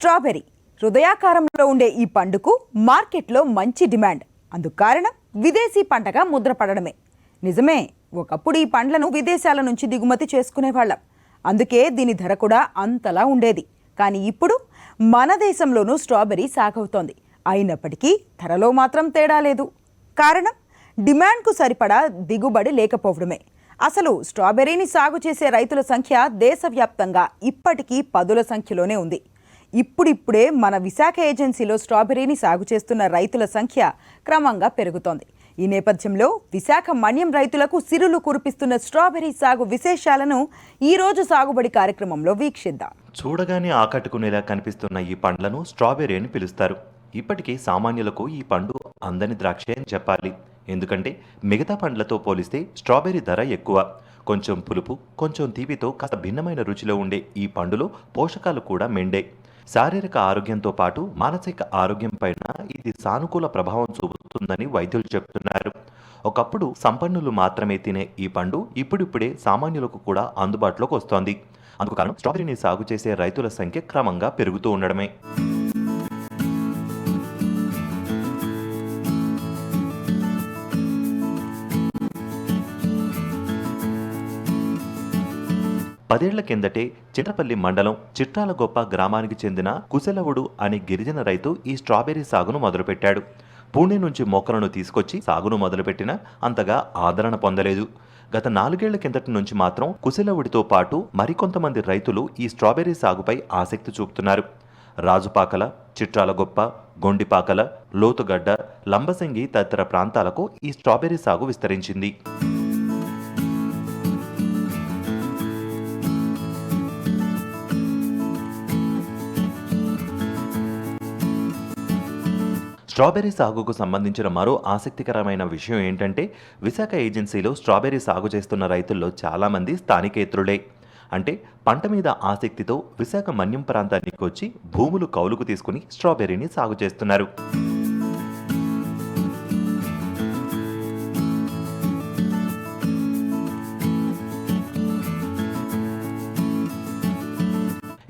Strawberry హృదయాకారంలో ఉండే ఈ పండుకు మార్కెట్లో మంచి డిమాండ్. అందుకు కారణం విదేశీ పంటగా ముద్రపడడమే. నిజమే, ఒకప్పుడు ఈ పండ్లను విదేశాల నుంచి దిగుమతి చేసుకునేవాళ్ళం. అందుకే దీని ధర కూడా అంతలా ఉండేది. కానీ ఇప్పుడు మన దేశంలోనూ స్ట్రాబెర్రీ సాగవుతోంది. అయినప్పటికీ ధరలో మాత్రం తేడా లేదు. కారణం డిమాండ్కు సరిపడా దిగుబడి లేకపోవడమే. అసలు స్ట్రాబెర్రీని సాగు చేసే రైతుల సంఖ్య దేశవ్యాప్తంగా ఇప్పటికీ పదుల సంఖ్యలోనే ఉంది. ఇప్పుడిప్పుడే మన విశాఖ ఏజెన్సీలో స్ట్రాబెర్రీని సాగు చేస్తున్న రైతుల సంఖ్య క్రమంగా పెరుగుతోంది. ఈ నేపథ్యంలో విశాఖ మన్యం రైతులకు సిరులు కురిపిస్తున్న స్ట్రాబెర్రీ సాగు విశేషాలను ఈ రోజు సాగుబడి కార్యక్రమంలో వీక్షిద్దాం. చూడగానే ఆకట్టుకునేలా కనిపిస్తున్న ఈ పండ్లను స్ట్రాబెర్రీ అని పిలుస్తారు. ఇప్పటికీ సామాన్యులకు ఈ పండు అందని ద్రాక్ష అని చెప్పాలి. ఎందుకంటే మిగతా పండ్లతో పోలిస్తే స్ట్రాబెర్రీ ధర ఎక్కువ. కొంచెం పులుపు, కొంచెం తీపితో కాస్త భిన్నమైన రుచిలో ఉండే ఈ పండులో పోషకాలు కూడా మెండే. శారీరక ఆరోగ్యంతో పాటు మానసిక ఆరోగ్యం పైన ఇది సానుకూల ప్రభావం చూపుతుందని వైద్యులు చెబుతున్నారు. ఒకప్పుడు సంపన్నులు మాత్రమే తినే ఈ పండు ఇప్పుడిప్పుడే సామాన్యులకు కూడా అందుబాటులోకి వస్తోంది. అందుకు కారణం స్ట్రాబెర్రీని సాగు చేసే రైతుల సంఖ్య క్రమంగా పెరుగుతూ ఉండడమే. పదేళ్ల కిందటే చిట్రపల్లి మండలం చిట్రాలగొప్ప గ్రామానికి చెందిన కుశలవుడు అనే గిరిజన రైతు ఈ స్ట్రాబెర్రీ సాగును మొదలుపెట్టాడు. పూణే నుంచి మొక్కలను తీసుకొచ్చి సాగును మొదలుపెట్టినా అంతగా ఆదరణ పొందలేదు. గత 4 ఏళ్ల కిందటి నుంచి మాత్రం కుశలవుడితో పాటు మరికొంతమంది రైతులు ఈ స్ట్రాబెర్రీ సాగుపై ఆసక్తి చూపుతున్నారు. రాజుపాకల, చిట్రాలగొప్ప, గొండిపాకల, లోతుగడ్డ, లంబసింగి తదితర ప్రాంతాలకు ఈ స్ట్రాబెర్రీ సాగు విస్తరించింది. స్ట్రాబెర్రీ సాగుకు సంబంధించిన మరో ఆసక్తికరమైన విషయం ఏంటంటే విశాఖ ఏజెన్సీలో స్ట్రాబెర్రీ సాగు చేస్తున్న రైతుల్లో చాలామంది స్థానికేతరులే. అంటే పంట మీద ఆసక్తితో విశాఖ మన్యం ప్రాంతానికి వచ్చి భూములు కౌలుకు తీసుకుని స్ట్రాబెర్రీని సాగు చేస్తున్నారు.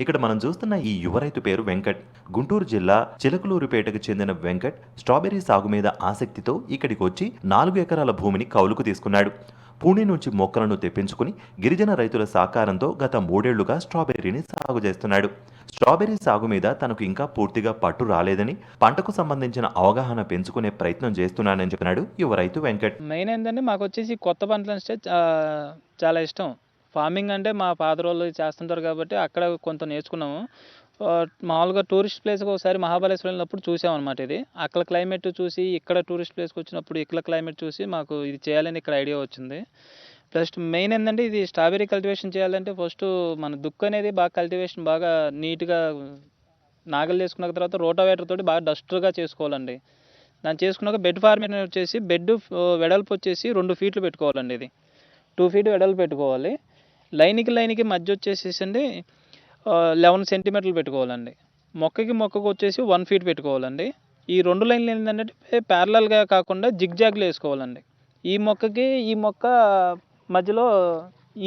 ఇక్కడ మనం చూస్తున్న ఈ యువ రైతు పేరు వెంకట్. గుంటూరు జిల్లా చిలకలూరుపేటకు చెందిన వెంకట్ స్ట్రాబెర్రీ సాగు మీద ఆసక్తితో ఇక్కడికి వచ్చి 4 ఎకరాల భూమిని కౌలుకు తీసుకున్నాడు. పూణే నుంచి మొక్కలను తెప్పించుకుని గిరిజన రైతుల సహకారంతో గత 3 ఏళ్లుగా స్ట్రాబెర్రీని సాగు చేస్తున్నాడు. స్ట్రాబెర్రీ సాగు మీద తనకు ఇంకా పూర్తిగా పట్టు రాలేదని, పంటకు సంబంధించిన అవగాహన పెంచుకునే ప్రయత్నం చేస్తున్నానని చెప్పినాడు యువ రైతు వెంకట్. మెయిన్ ఏంటంటే మాకు వచ్చేసి కొత్త పంటలు అంటే చాలా ఇష్టం. ఫార్మింగ్ అంటే మా ఫాదర్ వాళ్ళు చేస్తుంటారు కాబట్టి అక్కడ కొంత నేర్చుకున్నాము. మామూలుగా టూరిస్ట్ ప్లేస్కి ఒకసారి మహాబలేశ్వరం వెళ్ళినప్పుడు చూసామన్నమాట. ఇది అక్కడ క్లైమేట్ చూసి ఇక్కడ టూరిస్ట్ ప్లేస్కి వచ్చినప్పుడు ఇక్కడ క్లైమేట్ చూసి మాకు ఇది చేయాలని ఇక్కడ ఐడియా వచ్చింది. ప్లస్ మెయిన్ ఏంటంటే ఇది స్ట్రాబెర్రీ కల్టివేషన్ చేయాలంటే ఫస్ట్ మన దుక్కు అనేది బాగా కల్టివేషన్ బాగా నీట్గా నాగలు చేసుకున్న తర్వాత రోటావేటర్ తోటి బాగా డస్ట్గా చేసుకోవాలండి. దాన్ని చేసుకున్నాక బెడ్ ఫార్మేషన్ వచ్చేసి బెడ్ వెడల్పు వచ్చేసి 2 ఫీట్లు పెట్టుకోవాలండి. ఇది 2 ఫీట్ వెడల్పు పెట్టుకోవాలి. లైన్కి మధ్య వచ్చేసేసండి 11 సెంటీమీటర్లు పెట్టుకోవాలండి. మొక్కకు వచ్చేసి 1 ఫీట్ పెట్టుకోవాలండి. ఈ 2 లైన్లు ఏంటంటే ప్యారలల్గా కాకుండా జిగ్జాగ్లు వేసుకోవాలండి. ఈ మొక్క మధ్యలో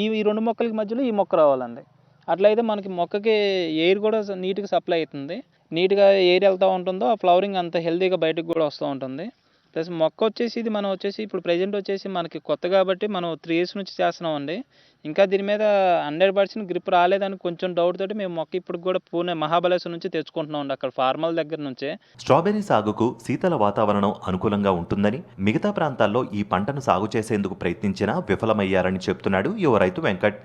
ఈ 2 మొక్కలకి మధ్యలో ఈ మొక్క రావాలండి. అట్లయితే మనకి మొక్కకి ఎయిర్ కూడా నీట్గా సప్లై అవుతుంది. నీట్గా ఎయిర్ వెళ్తూ ఉంటుందో ఆ ఫ్లవరింగ్ అంత హెల్తీగా బయటకు కూడా వస్తూ ఉంటుంది. ప్లస్ మొక్క వచ్చేసి ఇది మనం వచ్చేసి ఇప్పుడు ప్రజెంట్ వచ్చేసి మనకి కొత్త కాబట్టి మనం 3 years నుంచి చేస్తున్నామండి. ఇంకా దీని మీద 100% గ్రిప్ రాలేదని కొంచెం డౌట్ తోటి మేము మొక్క ఇప్పుడు కూడా పూణే మహాబలేశ్వరం నుంచి తెచ్చుకుంటున్నామండి, అక్కడ ఫార్మల్ దగ్గర నుంచే. స్ట్రాబెర్రీ సాగుకు శీతల వాతావరణం అనుకూలంగా ఉంటుందని, మిగతా ప్రాంతాల్లో ఈ పంటను సాగు చేసేందుకు ప్రయత్నించినా విఫలమయ్యారని చెప్తున్నాడు యువ రైతు వెంకట్.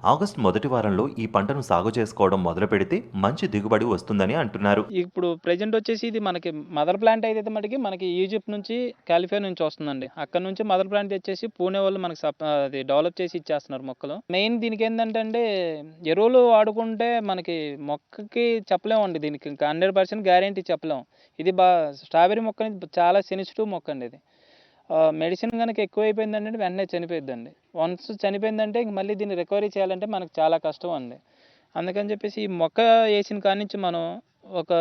ఆగస్టు మొదటి వారంలో ఈ పంటను సాగు చేసుకోవడం మొదలు పెడితే మంచి దిగుబడి వస్తుందని అంటున్నారు. ఇప్పుడు ప్రజెంట్ వచ్చేసి ఇది మనకి మదర్ ప్లాంట్ అయితే మనకి ఈజిప్ట్ నుంచి కాలిఫోర్నియా నుంచి వస్తుందండి. అక్కడ నుంచి మదర్ ప్లాంట్ తెచ్చేసి పూణే వాళ్ళు మనకి అది డెవలప్ చేసి ఇచ్చేస్తున్నారు మొక్కలు. మెయిన్ దీనికి ఏంటంటే ఎరువులు వాడుకుంటే మనకి మొక్కకి చెప్పలేమండి, దీనికి ఇంకా 100% గ్యారెంటీ చెప్పలేం. ఇది స్ట్రాబెర్రీ మొక్క చాలా సెన్సిటివ్ మొక్క అండి. ఇది మెడిసిన్ కనుక ఎక్కువైపోయిందంటే వెంటనే చనిపోయిద్దండి. వన్స్ చనిపోయిందంటే ఇంక మళ్ళీ దీన్ని రికవరీ చేయాలంటే మనకు చాలా కష్టం అండి. అందుకని చెప్పేసి ఈ మొక్క వేసిన కాడి నుంచి మనం ఒక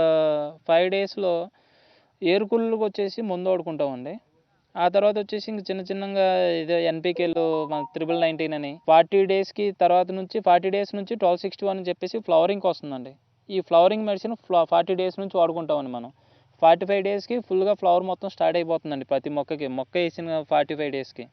5 daysలో ఏరుకుళ్ళకి వచ్చేసి ముందు వాడుకుంటామండి. ఆ తర్వాత వచ్చేసి ఇంక చిన్నగా ఇదే ఎన్పికేలు మన 1919 అని 40 daysకి తర్వాత నుంచి 40 days నుంచి 1261 అని చెప్పేసి ఫ్లవరింగ్కి వస్తుందండి. ఈ ఫ్లవరింగ్ మెడిసిన్ 40 డేస్ నుంచి వాడుకుంటామండి మనం. 45 డేస్కి ఫుల్గా ఫ్లవర్ మొత్తం స్టార్ట్ అయిపోతుందండి ప్రతి మొక్కకి. మొక్క వేసిన 45 డేస్కి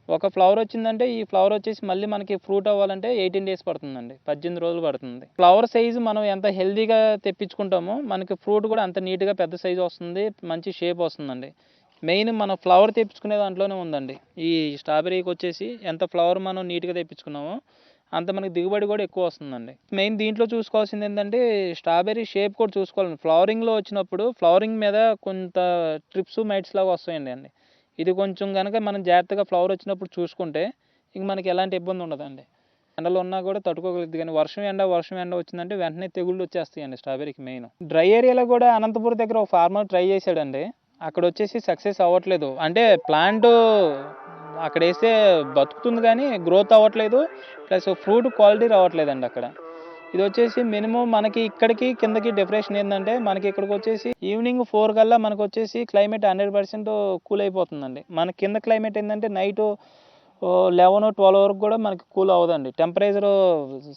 ఒక ఫ్లవర్ వచ్చిందంటే ఈ ఫ్లవర్ వచ్చేసి మళ్ళీ మనకి ఫ్రూట్ అవ్వాలంటే 18 డేస్ పడుతుందండి, 18 రోజులు పడుతుంది. ఫ్లవర్ సైజు మనం ఎంత హెల్తీగా తెప్పించుకుంటామో మనకి ఫ్రూట్ కూడా అంత నీట్గా పెద్ద సైజు వస్తుంది, మంచి షేప్ వస్తుందండి. మెయిన్ మనం ఫ్లవర్ తెప్పించుకునే దాంట్లోనే ఉందండి. ఈ స్ట్రాబెర్రీకి వచ్చేసి ఎంత ఫ్లవర్ మనం నీట్గా తెప్పించుకున్నామో అంత మనకి దిగుబడి కూడా ఎక్కువ వస్తుందండి. మెయిన్ దీంట్లో చూసుకోవాల్సింది ఏంటంటే స్ట్రాబెర్రీ షేప్ కూడా చూసుకోవాలి. ఫ్లవరింగ్లో వచ్చినప్పుడు ఫ్లవరింగ్ మీద కొంత ట్రిప్స్ మైట్స్ లాగా వస్తాయండి. ఇది కొంచెం కనుక మనం జాగ్రత్తగా ఫ్లవర్ వచ్చినప్పుడు చూసుకుంటే ఇంక మనకి ఎలాంటి ఇబ్బంది ఉండదండి. ఎండలో ఉన్నా కూడా తట్టుకోగలుగుతుంది. కానీ వర్షం ఎండ వచ్చిందంటే వెంటనే తెగుళ్ళు వచ్చేస్తాయండి స్ట్రాబెర్రీకి మెయిన్. డ్రై ఏరియాలో కూడా అనంతపురం దగ్గర ఒక ఫార్మర్ ట్రై చేశాడండి. అక్కడ వచ్చేసి సక్సెస్ అవ్వట్లేదు. అంటే ప్లాంట్ అక్కడ వేస్తే బతుకుతుంది కానీ గ్రోత్ అవ్వట్లేదు, ప్లస్ ఫ్రూట్ క్వాలిటీ రావట్లేదండి అక్కడ. ఇది వచ్చేసి మినిమం మనకి ఇక్కడికి కిందకి డిఫరెషన్ ఏంటంటే మనకి ఇక్కడికి వచ్చేసి ఈవినింగ్ 4 కల్లా మనకు వచ్చేసి క్లైమేట్ 100% కూల్ అయిపోతుందండి. మన కింద క్లైమేట్ ఏంటంటే నైట్ 11-12 వరకు కూడా మనకి కూల్ అవ్వదండి. టెంపరేచర్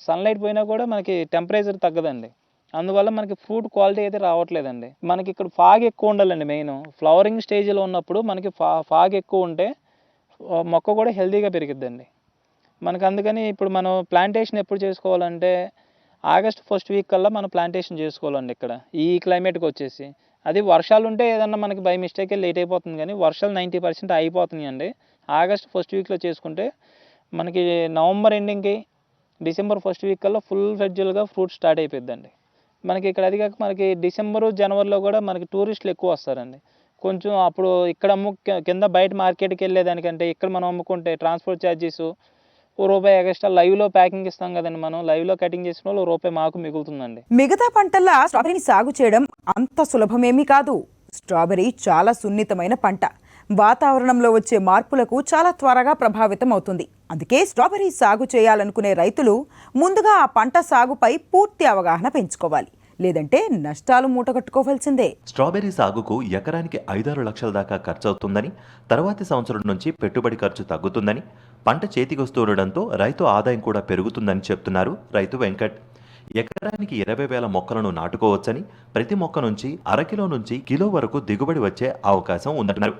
సన్లైట్ పోయినా కూడా మనకి టెంపరేచర్ తగ్గదండి. అందువల్ల మనకి ఫ్రూట్ క్వాలిటీ అయితే రావట్లేదండి. మనకి ఇక్కడ ఫాగ్ ఎక్కువ ఉండాలండి. మెయిన్ ఫ్లవరింగ్ స్టేజ్లో ఉన్నప్పుడు మనకి ఫాగ్ ఎక్కువ ఉంటే మొక్క కూడా హెల్తీగా పెరిగిద్దండి మనకు. అందుకని ఇప్పుడు మనం ప్లాంటేషన్ ఎప్పుడు చేసుకోవాలంటే ఆగస్ట్ 1st వీక్ కల్లా మనం ప్లాంటేషన్ చేసుకోవాలండి ఇక్కడ ఈ క్లైమేట్కి వచ్చేసి. అది వర్షాలు ఉంటే ఏదన్నా మనకి బై మిస్టేక్ లేట్ అయిపోతుంది, కానీ వర్షాలు 90% అయిపోతున్నాయి అండి. ఆగస్ట్ 1st వీక్లో చేసుకుంటే మనకి నవంబర్ ఎండింగ్కి డిసెంబర్ 1st వీక్ కల్లా ఫుల్ ఫ్లెడ్జ్డ్గా ఫ్రూట్ స్టార్ట్ అయిపోద్దండి మనకి ఇక్కడ. అది కాక మనకి డిసెంబరు జనవరిలో కూడా మనకి టూరిస్టులు ఎక్కువ వస్తారండి. కొంచెం అప్పుడు ఇక్కడ కింద బయట మార్కెట్కి వెళ్ళేదానికంటే ఇక్కడ మనం అమ్ముకుంటే ట్రాన్స్పోర్ట్ ఛార్జెస్ ₹1 ఎక్స్ట్రా. లైవ్లో ప్యాకింగ్ ఇస్తాం కదండి మనం, లైవ్లో కటింగ్ చేసిన వాళ్ళు ₹1 మాకు మిగులుతుందండి. మిగతా పంటల్లా స్ట్రాబెర్రీని సాగు చేయడం అంత సులభమేమీ కాదు. స్ట్రాబెర్రీ చాలా సున్నితమైన పంట. వాతావరణంలో వచ్చే మార్పులకు చాలా త్వరగా ప్రభావితం అవుతుంది. అందుకే స్ట్రాబెర్రీ సాగు చేయాలనుకునే రైతులు ముందుగా ఆ పంట సాగుపై పూర్తి అవగాహన పెంచుకోవాలి. లేదంటే నష్టాలు మూటగట్టుకోవాల్సిందే. స్ట్రాబెర్రీ సాగుకు ఎకరానికి 5-6 లక్షల దాకా ఖర్చు అవుతుందని, తర్వాతి సంవత్సరం నుంచి పెట్టుబడి ఖర్చు తగ్గుతుందని, పంట చేతికొస్తుండడంతో రైతు ఆదాయం కూడా పెరుగుతుందని చెప్తున్నారు రైతు వెంకట్. ఎకరానికి 20,000 మొక్కలను నాటుకోవచ్చని, ప్రతి మొక్క నుంచి అరకిలో నుంచి కిలో వరకు దిగుబడి వచ్చే అవకాశం ఉందంటున్నారు.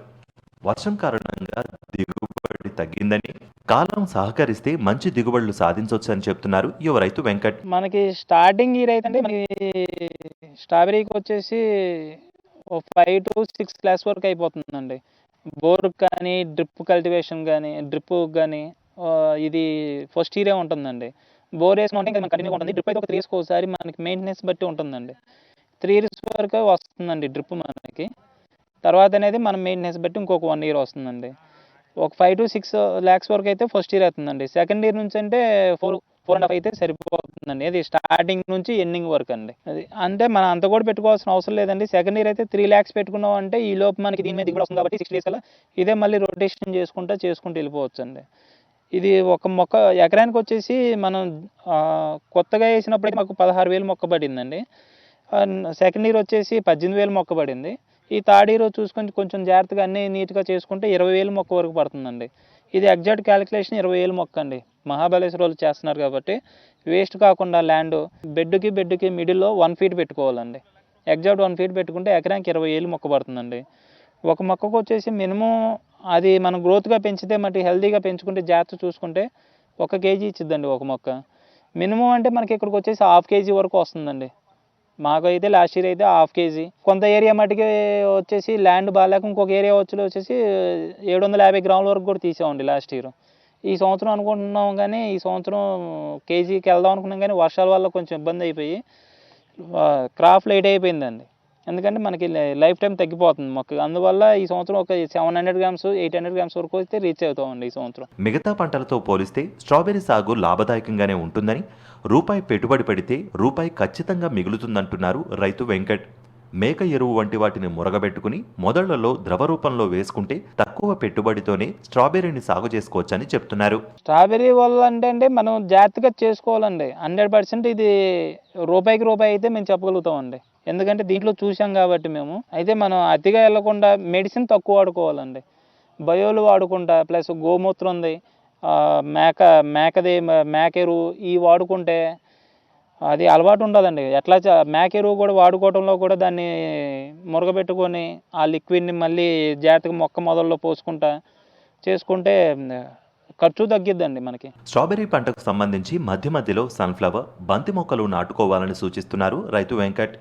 వర్షం కారణంగా దిగుబడి తగ్గిందని, కాలం సహకరిస్తే మంచి దిగుబడులు సాధించవచ్చని చెప్తున్నారు యువ రైతు వెంకట్. మనకి స్టార్టింగ్ ఇయర్ అయితే మనకి స్ట్రాబెర్రీకి వచ్చేసి 5 to 6 lakhs వరకు అయిపోతుందండి. బోర్ కానీ డ్రిప్ కల్టివేషన్ కానీ కానీ ఇది ఫస్ట్ ఇయరే ఉంటుందండి. బోర్ వేసుకుంటే ఇంకా కంటిన్యూ ఉంటుంది. డ్రిప్ అయితే ఒక 3 years ఒకసారి మనకి మెయింటెనెన్స్ బట్టి ఉంటుందండి. 3 years వరకు వస్తుందండి డ్రిప్ మనకి. తర్వాత అనేది మనం మెయింటెనెన్స్ బట్టి ఇంకొక 1 year వస్తుందండి. ఒక 5 to 6 lakhs వరకు అయితే ఫస్ట్ ఇయర్ అవుతుందండి. సెకండ్ ఇయర్ నుంచి అంటే 4.5 అయితే సరిపోతుందండి. అది స్టార్టింగ్ నుంచి ఎండింగ్ వరకు అండి. అది అంటే మనం అంత కూడా పెట్టుకోవాల్సిన అవసరం లేదండి. సెకండ్ ఇయర్ అయితే 3 lakhs పెట్టుకున్నాం అంటే ఈ లోపు మనకి దీని మీద దిగుబడి వస్తుంది కాబట్టి 6 days కల్లా ఇదే మళ్ళీ రొటేషన్ చేసుకుంటూ వెళ్ళిపోవచ్చు అండి. ఇది ఒక మొక్క ఎకరానికి వచ్చేసి మనం కొత్తగా వేసినప్పుడైతే మాకు 16,000 మొక్క పడిందండి. సెకండ్ ఇయర్ వచ్చేసి 18,000 మొక్క పడింది. ఈ థర్డ్ ఇయర్ చూసుకొని కొంచెం జాగ్రత్తగా అన్నీ నీట్గా చేసుకుంటే 20,000 మొక్క వరకు పడుతుందండి. ఇది ఎగ్జాక్ట్ క్యాలిక్యులేషన్ 20,000 మొక్క అండి. మహాబలేశ్వర వాళ్ళు చేస్తున్నారు కాబట్టి వేస్ట్ కాకుండా ల్యాండ్ బెడ్కి మిడిల్లో 1 feet పెట్టుకోవాలండి. ఎగ్జాక్ట్ 1 feet పెట్టుకుంటే ఎకరానికి 20,000 మొక్క పడుతుందండి. ఒక మొక్కకు వచ్చేసి మినిమం అది మనం గ్రోత్గా పెంచితే మట్టి హెల్తీగా పెంచుకుంటే జాగ్రత్త చూసుకుంటే 1 kg ఇచ్చిద్దండి ఒక మొక్క. మినిమం అంటే మనకి ఇక్కడికి వచ్చేసి 1/2 kg వరకు వస్తుందండి. మాకు అయితే లాస్ట్ ఇయర్ అయితే 1/2 kg. కొంత ఏరియా మటుకి వచ్చేసి ల్యాండ్ బాగాలేక ఇంకొక ఏరియా వచ్చేసి 750 గ్రాముల వరకు కూడా తీసామండి లాస్ట్ ఇయర్. ఈ సంవత్సరం అనుకుంటున్నాం కానీ ఈ సంవత్సరం కేజీకి వెళ్దాం అనుకున్నాం కానీ వర్షాల వల్ల కొంచెం ఇబ్బంది అయిపోయి క్రాప్ లేట్ అయిపోయిందండి. ఎందుకంటే మనకి లైఫ్ టైం తగ్గిపోతుంది మొక్క. అందువల్ల ఈ సంవత్సరం ఒక 700 grams 800 grams వరకు అయితే రీచ్ అవుతామండి ఈ సంవత్సరం. మిగతా పంటలతో పోలిస్తే స్ట్రాబెర్రీ సాగు లాభదాయకంగానే ఉంటుందని, రూపాయి పెట్టుబడి పెడితే రూపాయి ఖచ్చితంగా మిగులుతుందంటున్నారు రైతు వెంకట్. మేక ఎరువు వంటి వాటిని మురగబెట్టుకుని మొదళ్లలో ద్రవ రూపంలో వేసుకుంటే తక్కువ పెట్టుబడితోనే స్ట్రాబెర్రీని సాగు చేసుకోవచ్చని చెప్తున్నారు. స్ట్రాబెర్రీ వల్ల అంటే మనం జాగ్రత్తగా చేసుకోవాలండి. 100% ఇది రూపాయికి రూపాయి అయితే మేము చెప్పగలుగుతామండి. ఎందుకంటే దీంట్లో చూసాం కాబట్టి మేము. అయితే మనం అతిగా వెళ్ళకుండా మెడిసిన్ తక్కువ వాడుకోవాలండి. బయోలు వాడుకుంటా ప్లస్ గోమూత్రం ఉంది, మేక ఎరువు ఇవి వాడుకుంటే అది అలవాటు ఉండాలండి. ఎట్లా మేక ఎరువు కూడా వాడుకోవడంలో కూడా దాన్ని మురగబెట్టుకొని ఆ లిక్విడ్‌ని మళ్ళీ జాగ్రత్తగా మొక్క మొదల్లో పోసుకుంటా చేసుకుంటే ఖర్చు తగ్గిద్దండి మనకి. స్ట్రాబెర్రీ పంటకు సంబంధించి మధ్య మధ్యలో సన్ఫ్లవర్, బంతి మొక్కలు నాటుకోవాలని సూచిస్తున్నారు రైతు వెంకట్.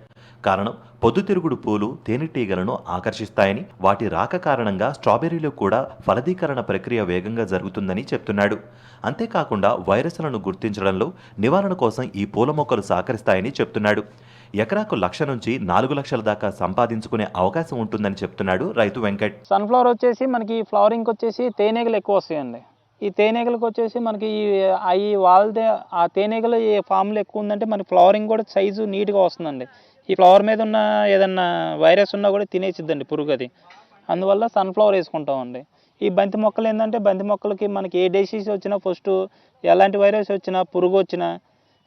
కారణం పొద్దుతిరుగుడు పూలు తేనెటీగలను ఆకర్షిస్తాయని, వాటి రాక కారణంగా స్ట్రాబెర్రీలో కూడా ఫలదీకరణ ప్రక్రియ వేగంగా జరుగుతుందని చెప్తున్నాడు. అంతేకాకుండా వైరస్లను గుర్తించడంలో నివారణ కోసం ఈ పూల మొక్కలు సహకరిస్తాయని చెప్తున్నాడు. ఎకరాకు 1,00,000 నుంచి 4 లక్షల దాకా సంపాదించుకునే అవకాశం ఉంటుందని చెప్తున్నాడు రైతు వెంకట్. సన్‌ఫ్లవర్ వచ్చేసి మనకి ఫ్లవరింగ్‌కి వచ్చేసి తేనెగలు ఎక్కువ వస్తాయండి. ఈ తేనెగలకు వచ్చేసి మనకి అయి వాళ్ళదే ఆ తేనెగలు ఈ ఫామ్‌లో ఎక్కువ ఉందంటే మనకి ఫ్లవరింగ్ కూడా సైజు నీట్‌గా వస్తుందండి. ఈ ఫ్లవర్ మీద ఉన్న ఏదన్నా వైరస్ ఉన్నా కూడా తినేసిద్దండి పురుగు అది. అందువల్ల సన్‌ఫ్లవర్ వేసుకుంటామండి. ఈ బంతి మొక్కలు ఏంటంటే బంతి మొక్కలకి మనకి ఏ డిసీజ్ వచ్చినా ఫస్ట్ ఎలాంటి వైరస్ వచ్చినా పురుగు వచ్చినా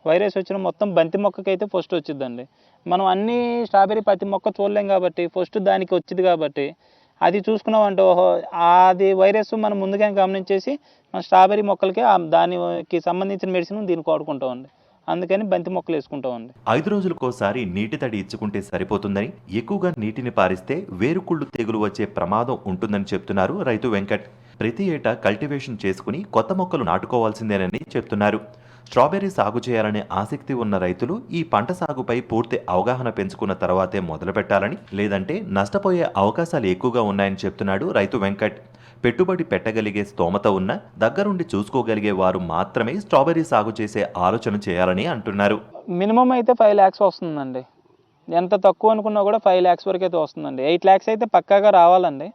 వైరస్ వచ్చిన మొత్తం బంతి మొక్కకైతే ఫస్ట్ వచ్చిద్దండి. మనం అన్నీ స్ట్రాబెర్రీ ప్రతి మొక్క చూడలేం కాబట్టి ఫస్ట్ దానికి వచ్చింది కాబట్టి అది చూసుకున్నామంటే ఓహో అది వైరస్ మనం ముందుగానే గమనించేసి మన స్ట్రాబెర్రీ మొక్కలకి దానికి సంబంధించిన మెడిసిన్ దీనికి వాడుకుంటామండి. అందుకని బంతి మొక్కలు వేసుకుంటామండి. 5 రోజులకోసారి నీటి తడి ఇచ్చుకుంటే సరిపోతుందని, ఎక్కువగా నీటిని పారిస్తే వేరుకుళ్ళు తెగులు వచ్చే ప్రమాదం ఉంటుందని చెప్తున్నారు రైతు వెంకట్. ప్రతి ఏటా కల్టివేషన్ చేసుకుని కొత్త మొక్కలు నాటుకోవాల్సిందేనని చెప్తున్నారు. స్ట్రాబెర్రీ సాగు చేయాలనే ఆసక్తి ఉన్న రైతులు ఈ పంట సాగుపై పూర్తి అవగాహన పెంచుకున్న తర్వాతే మొదలు పెట్టాలని, లేదంటే నష్టపోయే అవకాశాలు ఎక్కువగా ఉన్నాయని చెప్తున్నాడు రైతు వెంకట్. పెట్టుబడి పెట్టగలిగే స్తోమత ఉన్న, దగ్గరుండి చూసుకోగలిగే వారు మాత్రమే స్ట్రాబెర్రీ సాగు చేసే ఆలోచన చేయాలని అంటున్నారు. మినిమం అయితే 5 lakhs వస్తుందండి. ఎంత తక్కువ అనుకున్నా కూడా 5 lakhs వరకు అయితే వస్తుందండి. 8 lakhs అయితే పక్కాగా రావాలండి.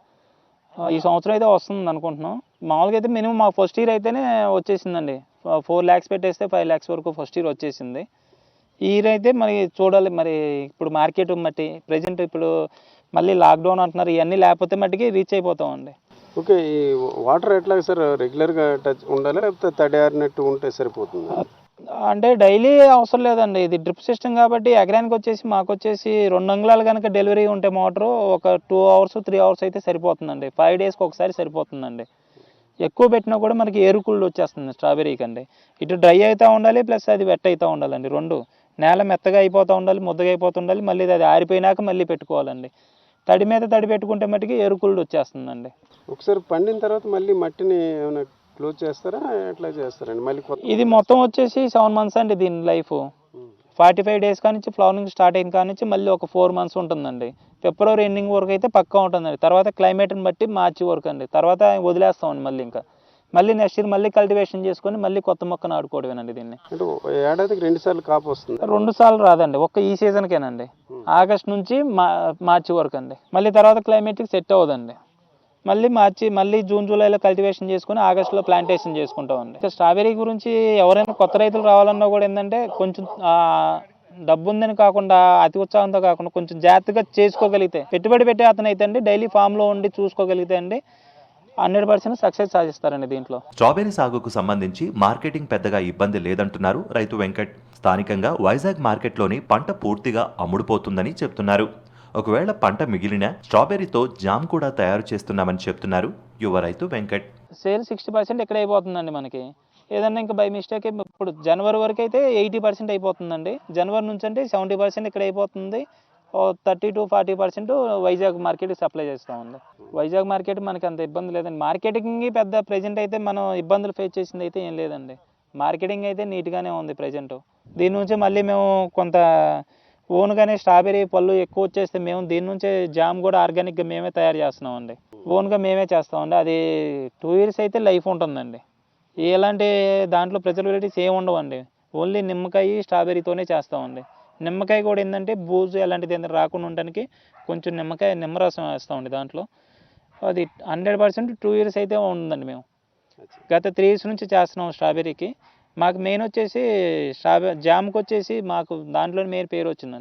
ఈ సంవత్సరం అయితే వస్తుంది అనుకుంటున్నాం. మామూలుగా అయితే మినిమం మా ఫస్ట్ ఇయర్ అయితేనే వచ్చేసిందండి. 4 lakhs పెట్టేస్తే 5 lakhs వరకు ఫస్ట్ ఇయర్ వచ్చేసింది. ఈ ఇయర్ అయితే మరి చూడాలి, మరి ఇప్పుడు మార్కెట్ మట్టి ప్రజెంట్ ఇప్పుడు మళ్ళీ లాక్డౌన్ అంటున్నారు, ఇవన్నీ లేకపోతే మట్టికి రీచ్ అయిపోతామండి. ఓకే. ఈ వాటర్ ఎట్లా సార్, రెగ్యులర్గా టచ్ ఉండాలి లేకపోతే తడి ఆరినట్టు ఉంటే సరిపోతుంది? అంటే డైలీ అవసరం లేదండి. ఇది డ్రిప్ సిస్టమ్ కాబట్టి ఎకరానికి వచ్చేసి మాకు వచ్చేసి 2 అంగుళాలు కనుక డెలివరీ ఉంటే మోటారు ఒక 2 hours 3 hours అయితే సరిపోతుందండి. 5 daysకి ఒకసారి సరిపోతుందండి. ఎక్కువ పెట్టినా కూడా మనకి ఏరుకుళ్ళు వచ్చేస్తుంది స్ట్రాబెర్రీకి అండి. ఇటు డ్రై అవుతూ ఉండాలి, ప్లస్ అది వెట్ అవుతూ ఉండాలండి. రెండు నేల మెత్తగా అయిపోతూ ఉండాలి, ముద్దగా అయిపోతూ ఉండాలి, మళ్ళీ అది ఆరిపోయినాక మళ్ళీ పెట్టుకోవాలండి. తడి మీద తడి పెట్టుకుంటే మట్టుకి ఏరుకుళ్ళు వచ్చేస్తుందండి. ఒకసారి పండిన తర్వాత మళ్ళీ మట్టిని ఏమైనా క్లోజ్ చేస్తారా, ఎట్లా చేస్తారండి మళ్ళీ ఇది మొత్తం వచ్చేసి 7 months అండి దీని లైఫ్. 45 days కానించి ఫ్లవరింగ్ స్టార్ట్ అయిన కానించి మళ్ళీ ఒక 4 months ఉంటుందండి. ఫిబ్రవరి ఎండింగ్ వరకు అయితే పక్కా ఉంటుందండి. తర్వాత క్లైమేట్ని బట్టి మార్చి వరకు అండి. తర్వాత వదిలేస్తామండి మళ్ళీ నెక్స్ట్ ఇయర్ మళ్ళీ కల్టివేషన్ చేసుకొని మళ్ళీ కొత్త మొక్క నాటుకోవడమేనండి దీన్ని. అంటే ఏడాదికి 2 సార్లు కాపు వస్తుంది? 2 సార్లు రాదండి, ఒక్క ఈ సీజన్కేనండి. ఆగస్ట్ నుంచి మార్చి వరకు అండి. మళ్ళీ తర్వాత క్లైమేట్కి సెట్ అవ్వదండి. మళ్ళీ జూన్ జూలైలో కల్టివేషన్ చేసుకుని ఆగస్టులో ప్లాంటేషన్ చేసుకుంటామండి. స్ట్రాబెర్రీ గురించి ఎవరైనా కొత్త రైతులు రావాలన్నా కూడా ఏంటంటే కొంచెం డబ్బు ఉందని కాకుండా అతి ఉత్సాహంతో కాకుండా కొంచెం జాగ్రత్తగా చేసుకోగలిగితే, పెట్టుబడి పెట్టే అతను అయితే అండి డైలీ ఫామ్లో ఉండి చూసుకోగలిగితే అండి 100% సక్సెస్ సాధిస్తారండి దీంట్లో. స్ట్రాబెర్రీ సాగుకు సంబంధించి మార్కెటింగ్ పెద్దగా ఇబ్బంది లేదంటున్నారు రైతు వెంకట్. స్థానికంగా వైజాగ్ మార్కెట్లోని పంట పూర్తిగా అమ్ముడుపోతుందని చెప్తున్నారు. ఒకవేళ పంట మిగిలిన స్ట్రాబెర్రీతో జామ్ కూడా తయారు చేస్తున్నామని చెప్తున్నారు యువ రైతు వెంకట్. సేల్ 60% ఇక్కడ అయిపోతుందండి మనకి. ఏదన్నా ఇంకా బై మిస్టేక్ ఇప్పుడు జనవరి వరకు అయితే 80% అయిపోతుందండి. జనవరి నుంచి అంటే 70% ఇక్కడ అయిపోతుంది. 30-40% వైజాగ్ మార్కెట్కి సప్లై చేస్తామండి. వైజాగ్ మార్కెట్ మనకి అంత ఇబ్బంది లేదండి. మార్కెటింగ్ పెద్ద ప్రెజెంట్ అయితే మనం ఇబ్బందులు ఫేస్ చేసింది అయితే ఏం లేదండి. మార్కెటింగ్ అయితే నీట్గానే ఉంది ప్రజెంట్. దీని నుంచి మళ్ళీ మేము కొంత ఓన్గానే స్ట్రాబెర్రీ పళ్ళు ఎక్కువ వచ్చేస్తే మేము దీని నుంచే జామ్ కూడా ఆర్గానిక్గా మేమే తయారు చేస్తున్నామండి. ఓన్గా మేమే చేస్తామండి. అది 2 years అయితే లైఫ్ ఉంటుందండి. ఎలాంటి దాంట్లో ప్రిజర్వేటివ్స్ ఏమి ఉండవండి. ఓన్లీ నిమ్మకాయ స్ట్రాబెర్రీతోనే చేస్తామండి. నిమ్మకాయ కూడా ఏంటంటే బూజు అలాంటిది ఏదైనా రాకుండా ఉండడానికి కొంచెం నిమ్మరసం వేస్తామండి దాంట్లో. అది 100% 2 years అయితే ఉందండి. మేము గత 3 years నుంచి చేస్తున్నాం స్ట్రాబెర్రీకి. మాకు మెయిన్ వచ్చేసి జామ్కి వచ్చేసి మాకు దాంట్లో మెయిన్ పేరు వచ్చిందండి.